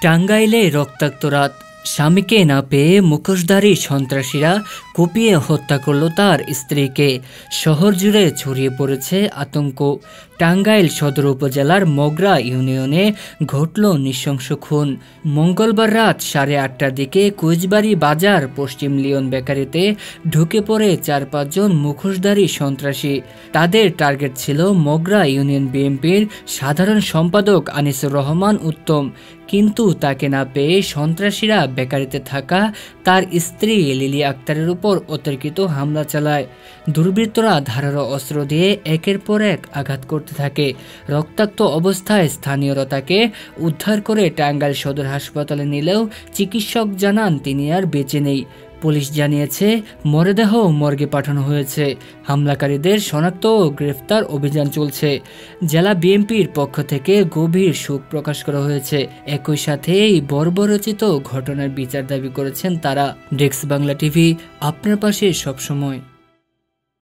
টাঙ্গাইলে রক্তাক্ত রাত, স্বামীকে না পেয়ে মুখোশধারী সন্ত্রাসীরা কুপিয়ে হত্যা করল তার স্ত্রীকে। শহর জুড়ে ছড়িয়ে পড়েছে আতঙ্ক। টাঙ্গাইল সদর উপজেলার মগরা ইউনিয়নে ঘটল নৃশংস খুন। মঙ্গলবার রাত 8:30টার দিকে কুচবাড়ি বাজার পশ্চিম লিওন বেকারিতে ঢুকে পড়ে 4-5 জন মুখোশধারী সন্ত্রাসী। তাদের টার্গেট ছিল মগরা ইউনিয়ন বিএনপির সাধারণ সম্পাদক আনিসুর রহমান উত্তম, কিন্তু তাকে না পেয়ে সন্ত্রাসীরা বেকারিতে থাকা তার স্ত্রী লিলি আক্তারের উপর অতর্কিত হামলা চালায়। দুর্বৃত্তরা ধারালো অস্ত্র দিয়ে একের পর এক আঘাত করতে থাকে। রক্তাক্ত অবস্থায় স্থানীয়রা তাকে উদ্ধার করে টাঙ্গাইল সদর হাসপাতালে নিলেও চিকিৎসক জানান তিনি আর বেঁচে নেই। পুলিশ জানিয়েছে মরদেহ মর্গে পাঠানো হয়েছে। হামলাকারীদের শনাক্ত ও গ্রেফতার অভিযান চলছে। জেলা বিএনপির পক্ষ থেকে গভীর শোক প্রকাশ করা হয়েছে। একই সাথে এই বর্বরচিত ঘটনার বিচার দাবি করেছেন তারা। ডেস্ক বাংলা টিভি, আপনার পাশে সবসময়।